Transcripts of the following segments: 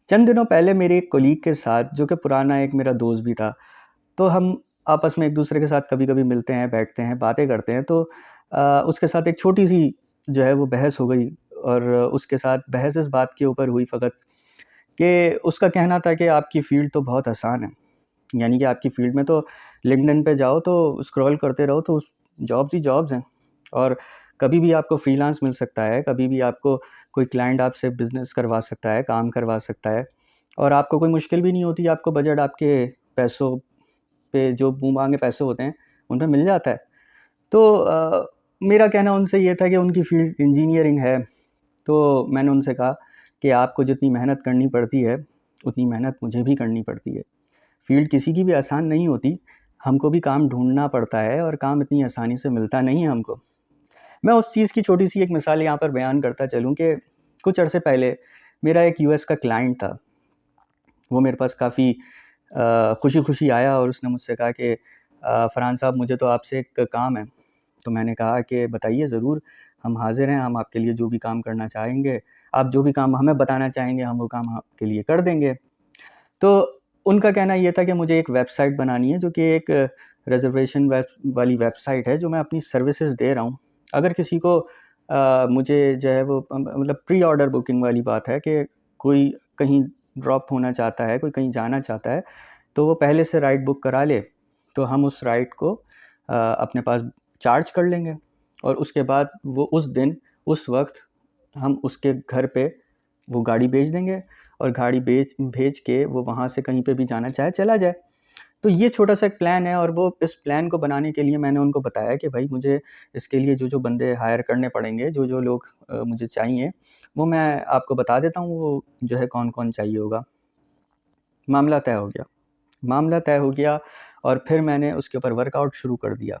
चंद दिनों पहले मेरे एक कोलीग के साथ, जो कि पुराना एक मेरा दोस्त भी था, तो हम आपस में एक-दूसरे के साथ कभी-कभी मिलते हैं, बैठते हैं, बातें करते हैं, तो उसके साथ एक छोटी-सी जो है वो बहस हो गई। और उसके साथ बहस इस बात के ऊपर हुई फ़कत कि उसका कहना था कि आपकी फ़ील्ड तो बहुत आसान है। यानी कि आपकी फ़ील्ड में तो लिंक्डइन पे जाओ तो स्क्रॉल करते रहो तो जॉब्स ही जॉब्स हैं, और कभी भी आपको फ्रीलांस मिल सकता है, कभी भी आपको कोई क्लाइंट आपसे बिज़नेस करवा सकता है, काम करवा सकता है, और आपको कोई मुश्किल भी नहीं होती, आपको बजट आपके पैसों पे जो मुँह माँगे पैसे होते हैं, उन पे मिल जाता है। तो मेरा कहना उनसे ये था कि उनकी फ़ील्ड इंजीनियरिंग है, तो मैंने उनसे कहा कि आपको जितनी मेहनत करनी पड़ती है, उतनी मेहनत मुझे भी करनी पड़ती है। फ़ील्ड किसी की भी आसान नहीं होती, हमको भी काम ढूँढना पड़ता है और काम इतनी आसानी से मिलता नहीं है हमको। मैं उस चीज़ की छोटी-सी एक मिसाल यहाँ पर बयान करता चलूँ कि कुछ अरसे पहले मेरा एक यूएस का क्लाइंट था। वो मेरे पास काफ़ी खुशी-खुशी आया और उसने मुझसे कहा कि फ़रहान साहब, मुझे तो आपसे एक काम है। तो मैंने कहा कि बताइए ज़रूर, हम हाज़िर हैं, हम आपके लिए जो भी काम करना चाहेंगे, आप जो भी काम हमें बताना चाहेंगे, हम वो काम आपके लिए कर देंगे। तो उनका कहना ये था कि मुझे एक वेबसाइट बनानी है, जो कि एक रिज़र्वेशन वाली वेबसाइट है, जो मैं अपनी सर्विसेज़ दे रहा हूँ। अगर किसी को मुझे जो है वो मतलब प्री ऑर्डर बुकिंग वाली बात है कि कोई कहीं ड्रॉप होना चाहता है, कोई कहीं जाना चाहता है, तो वो पहले से राइड बुक करा ले, तो हम उस राइड को अपने पास चार्ज कर लेंगे, और उसके बाद वो उस दिन, उस वक़्त हम उसके घर पे वो गाड़ी भेज देंगे, और गाड़ी भेज के वो वहाँ से कहीं पे भी जाना चाहे चला जाए। तो ये छोटा-सा एक प्लान है, और वो इस प्लान को बनाने के लिए मैंने उनको बताया कि भाई मुझे इसके लिए जो-जो बंदे हायर करने पड़ेंगे, जो-जो लोग मुझे चाहिए, वो मैं आपको बता देता हूँ, वो जो है कौन-कौन चाहिए होगा। मामला तय हो गया। मामला तय हो गया और फिर मैंने उसके ऊपर वर्कआउट शुरू कर दिया।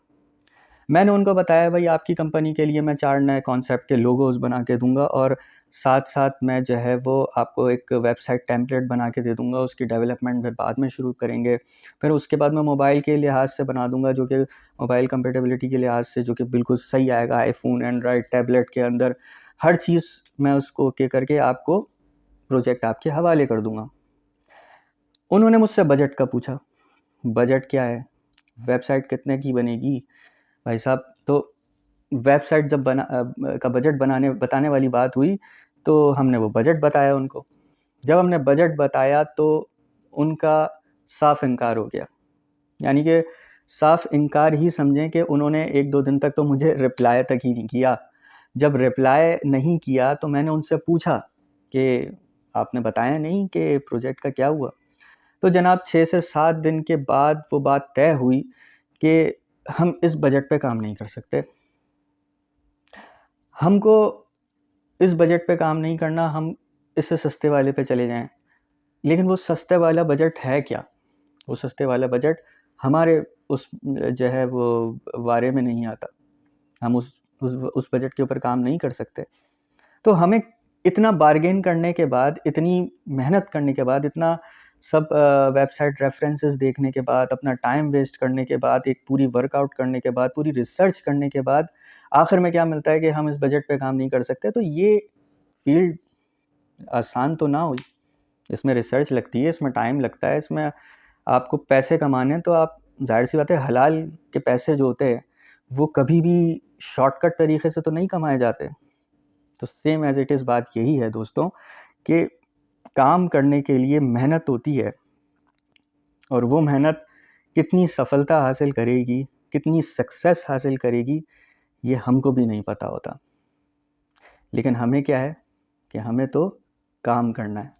मैंने उनको बताया, भाई आपकी कंपनी के लिए मैं 4 नए कॉन्सेप्ट के लोगोज़ बना के दूँगा, और साथ-साथ मैं जो है वो आपको एक वेबसाइट टेम्पलेट बना के दे दूँगा, उसकी डेवलपमेंट फिर बाद में शुरू करेंगे। फिर उसके बाद मैं मोबाइल के लिहाज़ से बना दूँगा, जो कि मोबाइल कंपैटिबिलिटी के लिहाज़ से जो कि बिल्कुल सही आएगा, आईफ़ोन, एंड्रॉयड, टैबलेट के अंदर हर चीज़ मैं उसको ओके करके आपको प्रोजेक्ट आपके हवाले कर दूँगा। उन्होंने मुझसे बजट का पूछा, बजट क्या है? वेबसाइट कितने की बनेगी? भाई साहब, तो वेबसाइट जब का बजट बताने वाली बात हुई, तो हमने वो बजट बताया उनको। जब हमने बजट बताया तो उनका साफ इनकार हो गया। यानी कि साफ इनकार ही समझें कि उन्होंने 1-2 दिन तक तो मुझे रिप्लाई तक ही नहीं किया। जब रिप्लाई नहीं किया तो मैंने उनसे पूछा कि आपने बताया नहीं कि प्रोजेक्ट का क्या हुआ? तो जनाब 6 से 7 दिन के बाद वो बात तय हुई कि हम इस बजट पे काम नहीं कर सकते। हमको इस बजट पे काम नहीं करना, हम इससे सस्ते वाले पे चले जाएँ। लेकिन वो सस्ते वाला बजट है क्या? वो सस्ते वाला बजट हमारे उस जो है वो वारे में नहीं आता। हम उस बजट के ऊपर काम नहीं कर सकते। तो हमें इतना बार्गेन करने के बाद, इतनी मेहनत करने के बाद, इतना सब वेबसाइट रेफ़रेंसेस देखने के बाद, अपना टाइम वेस्ट करने के बाद, एक पूरी वर्कआउट करने के बाद, पूरी रिसर्च करने के बाद, आखिर में क्या मिलता है कि हम इस बजट पे काम नहीं कर सकते। तो ये फ़ील्ड आसान तो ना हुई। इसमें रिसर्च लगती है, इसमें टाइम लगता है, इसमें आपको पैसे कमाने हैं, तो आप ज़ाहिर-सी बात है हलाल के पैसे जो होते हैं, वो कभी भी शॉर्टकट तरीके से तो नहीं कमाए जाते। तो सेम एज़ इट इज़ बात यही है दोस्तों, कि काम करने के लिए मेहनत होती है, और वो मेहनत कितनी सफलता हासिल करेगी, कितनी सक्सेस हासिल करेगी, ये हमको भी नहीं पता होता। लेकिन हमें क्या है कि हमें तो काम करना है।